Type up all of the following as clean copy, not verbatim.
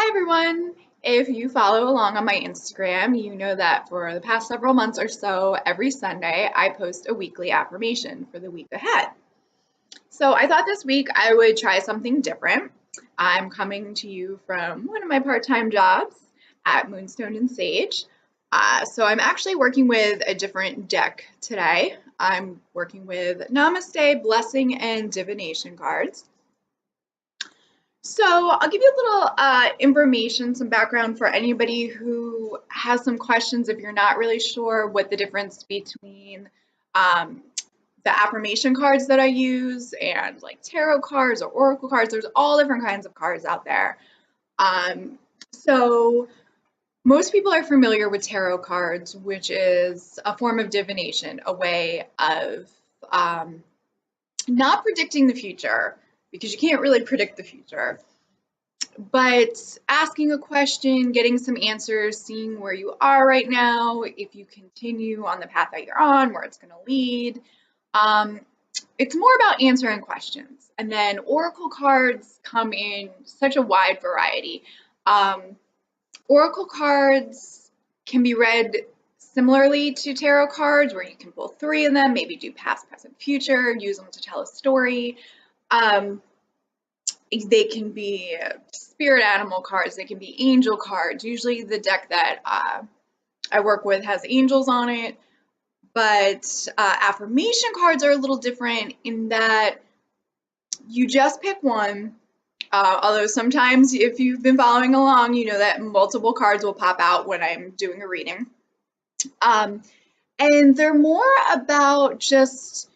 Hi everyone! If you follow along on my Instagram, you know that for the past several months or so, every Sunday I post a weekly affirmation for the week ahead. So I thought this week I would try something different. I'm coming to you from one of my part-time jobs at Moonstone and Sage. So I'm actually working with a different deck today. I'm working with Namaste, Blessing, and Divination cards. So I'll give you a little information, some background for anybody who has some questions if you're not really sure what the difference between um, the affirmation cards that I use and like tarot cards or oracle cards. There's all different kinds of cards out there. So most people are familiar with tarot cards, which is a form of divination, a way of not predicting the future because you can't really predict the future, but asking a question, getting some answers, seeing where you are right now, if you continue on the path that you're on, where it's going to lead. It's more about answering questions. And then oracle cards come in such a wide variety. Oracle cards can be read similarly to tarot cards, where you can pull three of them, maybe do past, present, future, use them to tell a story. They can be spirit animal cards, they can be angel cards. Usually the deck that I work with has angels on it, but affirmation cards are a little different in that you just pick one. Although sometimes if you've been following along, you know that multiple cards will pop out when I'm doing a reading. And they're more about just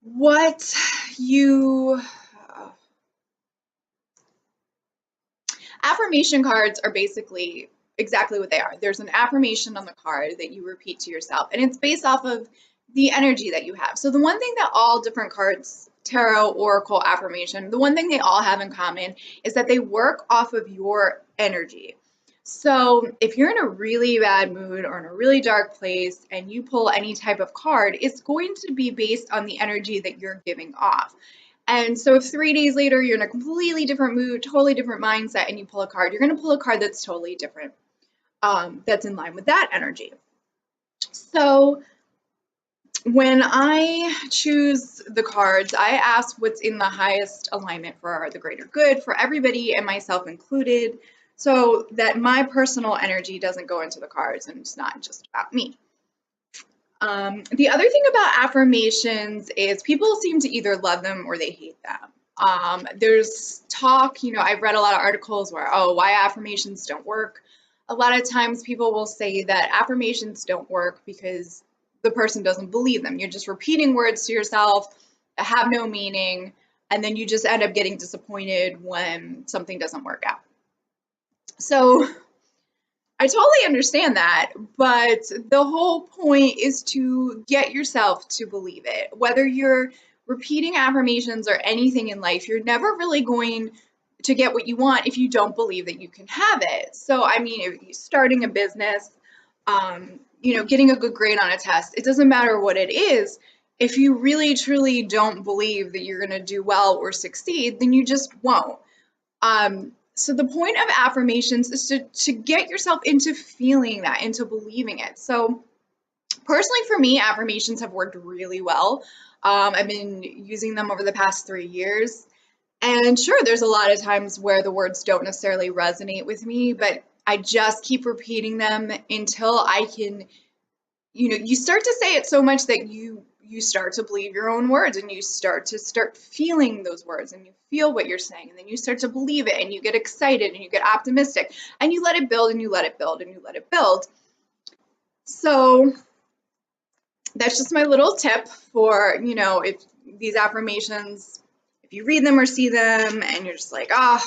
what you... Affirmation cards are basically exactly what they are. There's an affirmation on the card that you repeat to yourself, and it's based off of the energy that you have. So the one thing that all different cards, tarot, oracle, affirmation, the one thing they all have in common is that they work off of your energy. So if you're in a really bad mood or in a really dark place and you pull any type of card, it's going to be based on the energy that you're giving off. And so if 3 days later you're in a completely different mood, totally different mindset, and you pull a card, you're going to pull a card that's totally different, that's in line with that energy. So when I choose the cards, I ask what's in the highest alignment for the greater good for everybody and myself included, so that my personal energy doesn't go into the cards and it's not just about me. The other thing about affirmations is people seem to either love them or they hate them. There's talk, I've read a lot of articles where, oh, why affirmations don't work. A lot of times people will say that affirmations don't work because the person doesn't believe them. You're just repeating words to yourself that have no meaning, and then you just end up getting disappointed when something doesn't work out. So I totally understand that, but the whole point is to get yourself to believe it. Whether you're repeating affirmations or anything in life, you're never really going to get what you want if you don't believe that you can have it. So, I mean, if you're starting a business, getting a good grade on a test, it doesn't matter what it is. If you really, truly don't believe that you're going to do well or succeed, then you just won't. So the point of affirmations is to get yourself into feeling that, into believing it. So personally for me, affirmations have worked really well. I've been using them over the past 3 years. And sure, there's a lot of times where the words don't necessarily resonate with me, but I just keep repeating them until I can, you start to say it so much that you start to believe your own words, and you start feeling those words, and you feel what you're saying, and then you start to believe it, and you get excited, and you get optimistic, and you let it build, and you let it build, and you let it build. So that's just my little tip for, if these affirmations, if you read them or see them and you're just like, sure,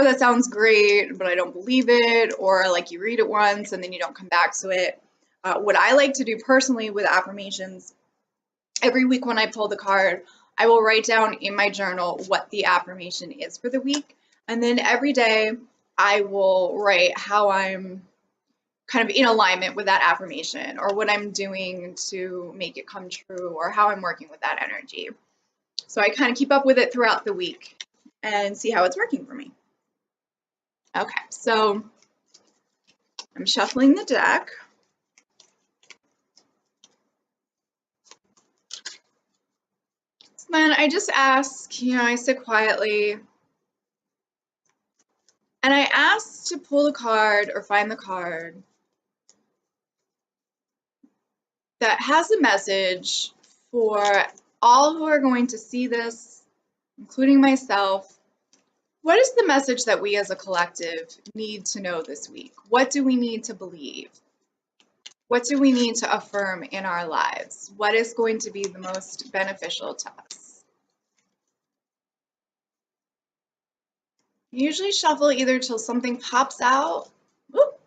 that sounds great, but I don't believe it, or like you read it once and then you don't come back to it. What I like to do personally with affirmations, every week when I pull the card, I will write down in my journal what the affirmation is for the week. And then every day I will write how I'm kind of in alignment with that affirmation, or what I'm doing to make it come true, or how I'm working with that energy. So I kind of keep up with it throughout the week. and see how it's working for me. Okay, so I'm shuffling the deck. So then I just ask, I sit quietly, and I ask to pull the card or find the card that has a message for all who are going to see this, including myself. What is the message that we as a collective need to know this week? What do we need to believe? What do we need to affirm in our lives? What is going to be the most beneficial to us? I usually shuffle either till something pops out,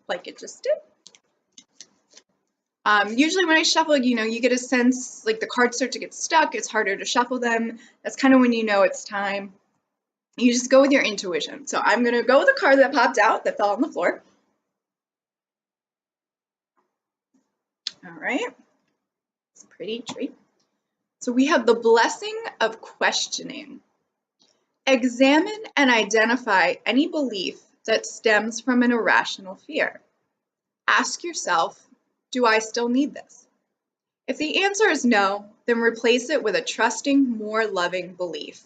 like it just did. Usually when I shuffle, you get a sense, like the cards start to get stuck, it's harder to shuffle them. That's kind of when you know it's time. You just go with your intuition. So I'm going to go with a card that popped out, that fell on the floor. All right. It's a pretty tree. So we have the blessing of questioning. Examine and identify any belief that stems from an irrational fear. Ask yourself, do I still need this? If the answer is no, then replace it with a trusting, more loving belief.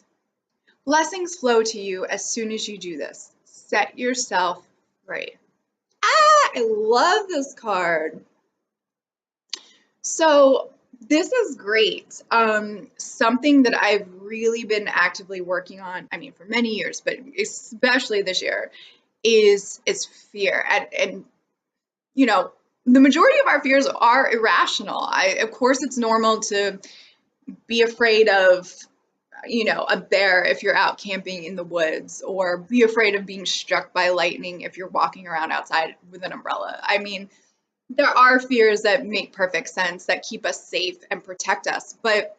Blessings flow to you as soon as you do this. Set yourself free. I love this card. So this is great. Something that I've really been actively working on, for many years, but especially this year, is fear. And the majority of our fears are irrational. Of course, it's normal to be afraid of, a bear if you're out camping in the woods, or be afraid of being struck by lightning if you're walking around outside with an umbrella. There are fears that make perfect sense, that keep us safe and protect us. But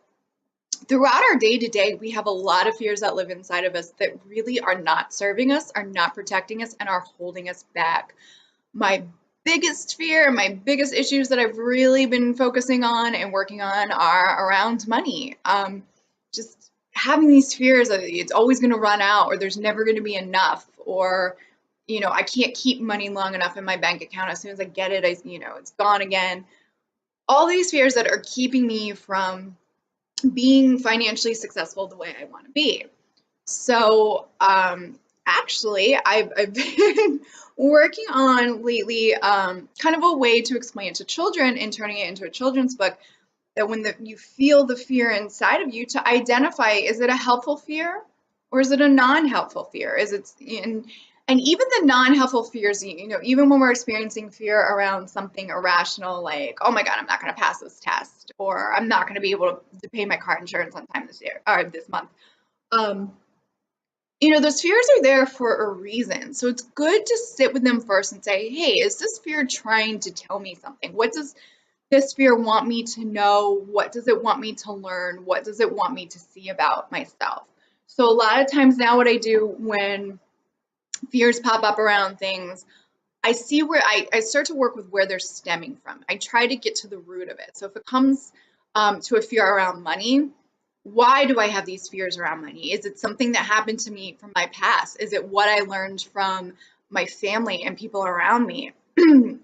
throughout our day-to-day, we have a lot of fears that live inside of us that really are not serving us, are not protecting us, and are holding us back. My biggest fear, my biggest issues that I've really been focusing on and working on are around money. Just having these fears that it's always going to run out, or there's never going to be enough, or I can't keep money long enough in my bank account. As soon as I get it, it's gone again. All these fears that are keeping me from being financially successful the way I want to be. So, actually, I've been working on lately, kind of a way to explain it to children and turning it into a children's book, that when you feel the fear inside of you, to identify, is it a helpful fear or is it a non-helpful fear? And even the non-helpful fears, even when we're experiencing fear around something irrational, like, oh my God, I'm not going to pass this test, or I'm not going to be able to pay my car insurance on time this year or this month. Those fears are there for a reason. So it's good to sit with them first and say, hey, is this fear trying to tell me something? What does this fear want me to know? What does it want me to learn? What does it want me to see about myself? So a lot of times now, what I do when fears pop up around things, I see where I start to work with where they're stemming from. I try to get to the root of it. So if it comes to a fear around money, why do I have these fears around money? Is it something that happened to me from my past? Is it what I learned from my family and people around me?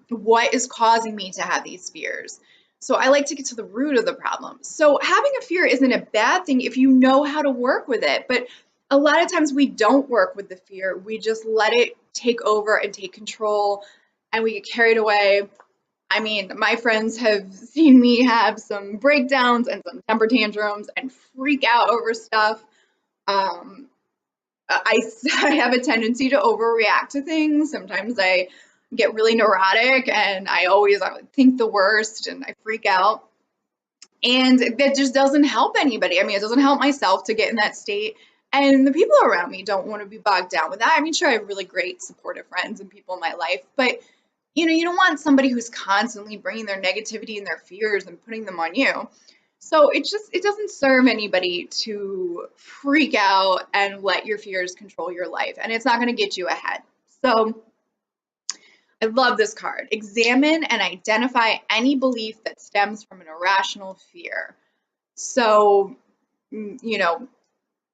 What is causing me to have these fears? So I like to get to the root of the problem. So having a fear isn't a bad thing if you know how to work with it. But a lot of times we don't work with the fear. We just let it take over and take control, and we get carried away. My friends have seen me have some breakdowns and some temper tantrums and freak out over stuff. I have a tendency to overreact to things. Sometimes I get really neurotic and I think the worst and I freak out. And that just doesn't help anybody. It doesn't help myself to get in that state. And the people around me don't want to be bogged down with that. Sure, I have really great supportive friends and people in my life, but you don't want somebody who's constantly bringing their negativity and their fears and putting them on you. So it doesn't serve anybody to freak out and let your fears control your life, and it's not going to get you ahead. So I love this card. Examine and identify any belief that stems from an irrational fear. So,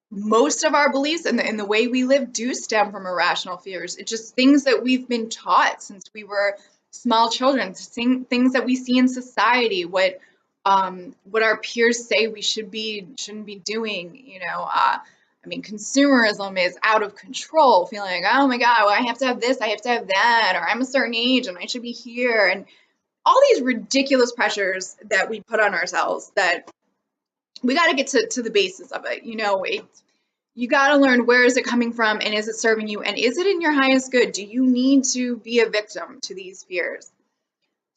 most of our beliefs and the way we live do stem from irrational fears. It's just things that we've been taught since we were small children, things that we see in society, what our peers say we shouldn't be doing. I mean, consumerism is out of control, feeling like, oh my God, well, I have to have this, I have to have that, or I'm a certain age and I should be here. And all these ridiculous pressures that we put on ourselves that we got to get to the basis of it. You got to learn, where is it coming from, and is it serving you, and is it in your highest good? Do you need to be a victim to these fears?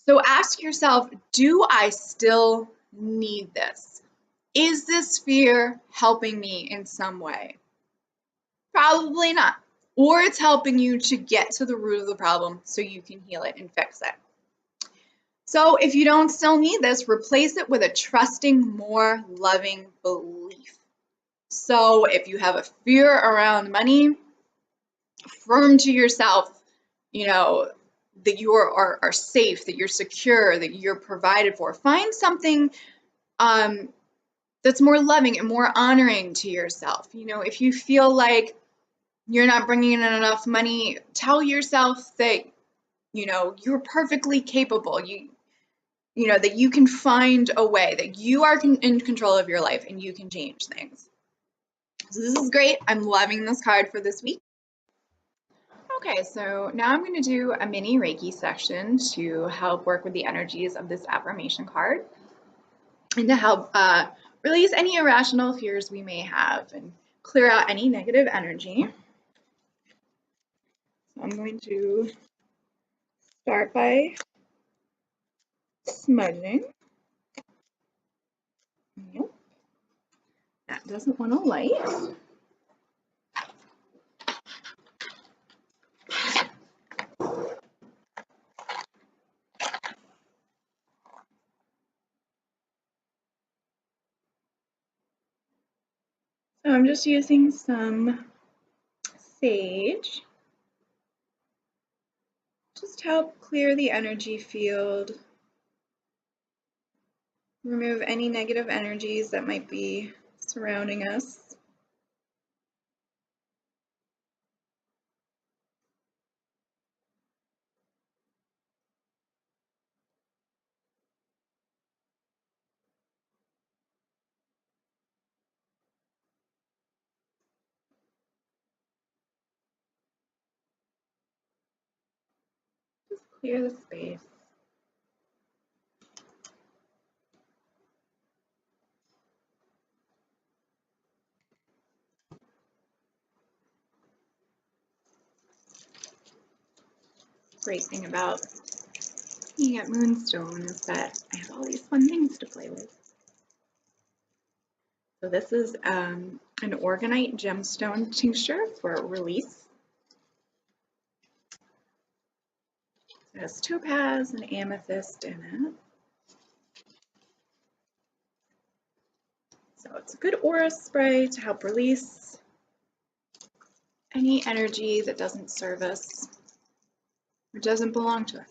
So ask yourself, do I still need this? Is this fear helping me in some way? Probably not. Or it's helping you to get to the root of the problem so you can heal it and fix it. So if you don't still need this, replace it with a trusting, more loving belief. So if you have a fear around money, affirm to yourself, that you are safe, that you're secure, that you're provided for. Find something that's more loving and more honoring to yourself. If you feel like you're not bringing in enough money, tell yourself that, you're perfectly capable. That you can find a way, that you are in control of your life and you can change things. So this is great. I'm loving this card for this week. Okay, so now I'm going to do a mini Reiki session to help work with the energies of this affirmation card and to help release any irrational fears we may have and clear out any negative energy. So I'm going to start by smudging. Nope, that doesn't want to light. So I'm just using some sage, just help clear the energy field, remove any negative energies that might be surrounding us. Just clear the space. Great thing about being at Moonstone is that I have all these fun things to play with. So this is an Organite gemstone tincture for release. It has topaz and amethyst in it. So it's a good aura spray to help release any energy that doesn't serve us or doesn't belong to us.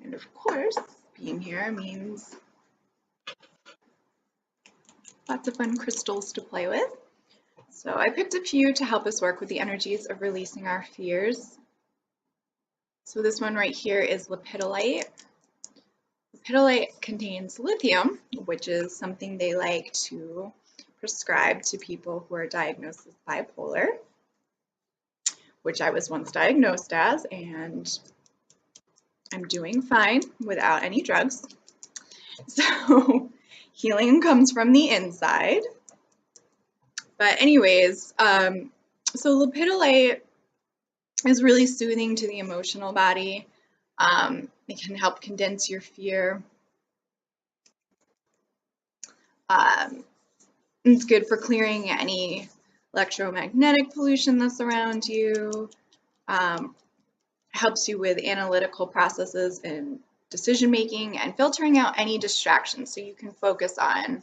And of course, being here means lots of fun crystals to play with. So I picked a few to help us work with the energies of releasing our fears. So this one right here is lepidolite. Lepidolite contains lithium, which is something they like to prescribe to people who are diagnosed as bipolar, which I was once diagnosed as, and I'm doing fine without any drugs. So healing comes from the inside. But anyways, so lepidolite is really soothing to the emotional body. It can help condense your fear. It's good for clearing any electromagnetic pollution that's around you. Helps you with analytical processes and decision making and filtering out any distractions so you can focus on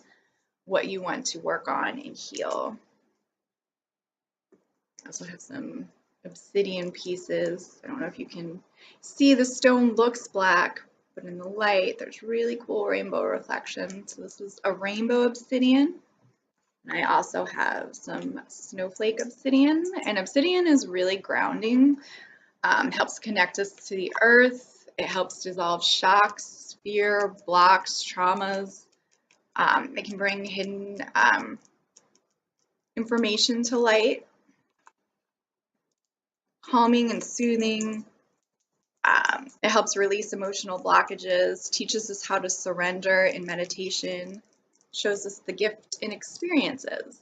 what you want to work on and heal. I also have some obsidian pieces. I don't know if you can see, the stone looks black, but in the light there's really cool rainbow reflection. So this is a rainbow obsidian. And I also have some snowflake obsidian, and obsidian is really grounding. Helps connect us to the earth. It helps dissolve shocks, fear, blocks, traumas. It can bring hidden information to light, calming and soothing. It helps release emotional blockages, teaches us how to surrender in meditation, shows us the gift in experiences.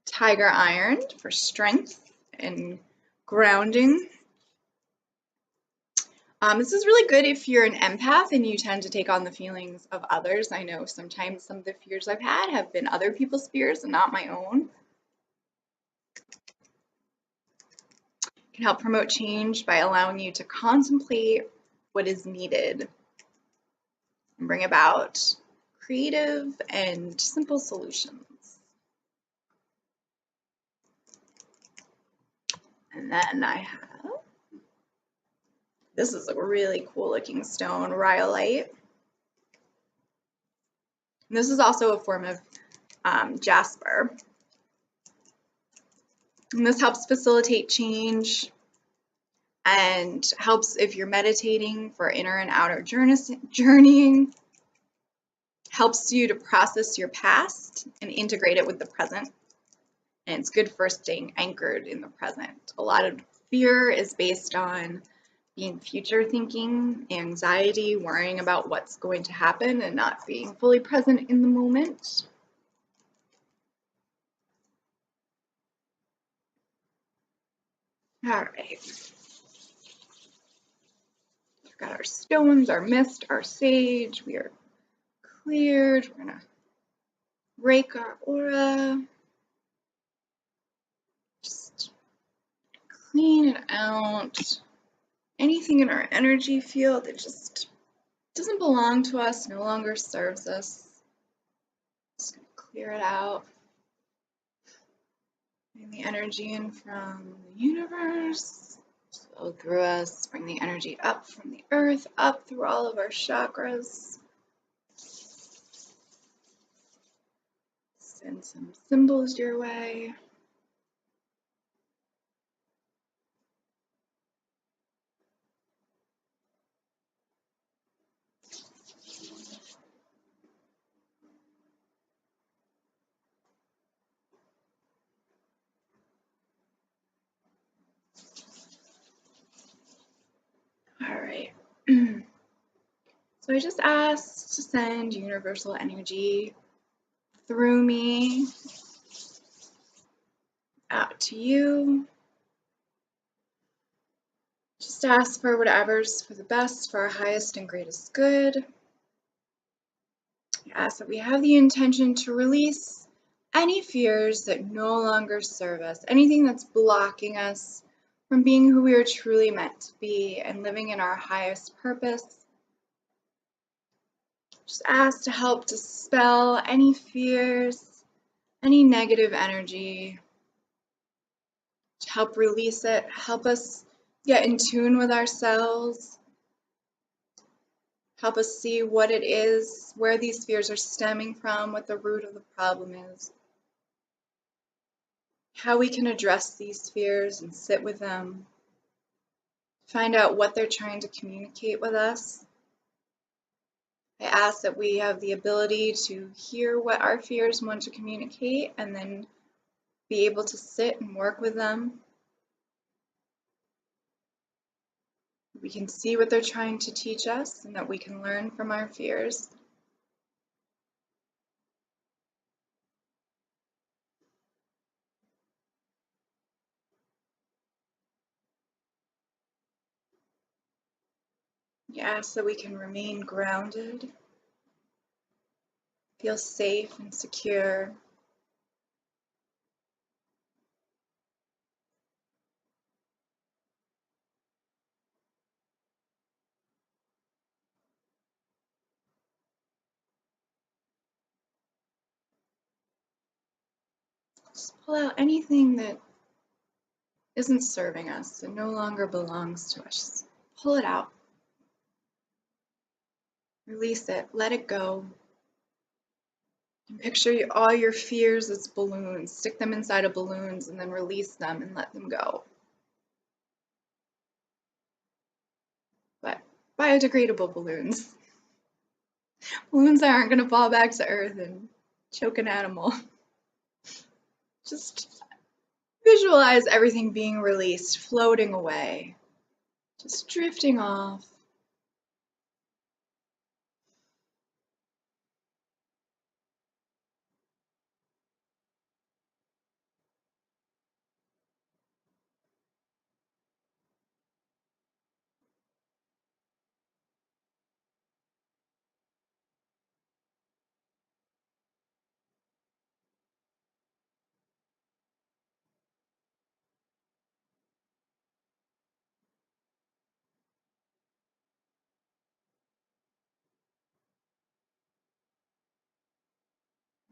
Tiger iron for strength and grounding. This is really good if you're an empath and you tend to take on the feelings of others. I know sometimes some of the fears I've had have been other people's fears and not my own. It can help promote change by allowing you to contemplate what is needed and bring about creative and simple solutions. And then I have, this is a really cool looking stone, rhyolite. And this is also a form of jasper. And this helps facilitate change and helps if you're meditating for inner and outer journeying. Helps you to process your past and integrate it with the present. And it's good for staying anchored in the present. A lot of fear is based on being future thinking, anxiety, worrying about what's going to happen, and not being fully present in the moment. All right. We've got our stones, our mist, our sage. We are cleared. We're going to rake our aura. Just clean it out. Anything in our energy field that just doesn't belong to us, no longer serves us. Just going to clear it out. Bring the energy in from the universe. Flow through us, bring the energy up from the earth, up through all of our chakras. Send some symbols your way. All right. So I just asked to send universal energy through me out to you. Just ask for whatever's for the best, for our highest and greatest good. I ask that we have the intention to release any fears that no longer serve us, anything that's blocking us from being who we are truly meant to be and living in our highest purpose. Just ask to help dispel any fears, any negative energy, to help release it, help us get in tune with ourselves, help us see what it is, where these fears are stemming from, what the root of the problem is, how we can address these fears and sit with them, find out what they're trying to communicate with us. I ask that we have the ability to hear what our fears want to communicate and then be able to sit and work with them. We can see what they're trying to teach us and that we can learn from our fears. We ask that we can remain grounded, feel safe and secure. Just pull out anything that isn't serving us and no longer belongs to us. Just pull it out. Release it. Let it go. And picture all your fears as balloons. Stick them inside of balloons and then release them and let them go. But biodegradable balloons. Balloons that aren't going to fall back to earth and choke an animal. Just visualize everything being released, floating away, just drifting off.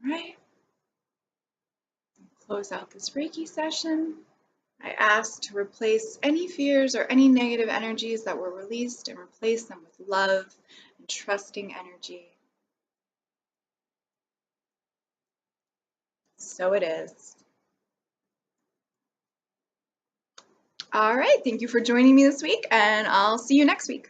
All right. Close out this Reiki session. I ask to replace any fears or any negative energies that were released and replace them with love and trusting energy. So it is. All right, thank you for joining me this week, and I'll see you next week.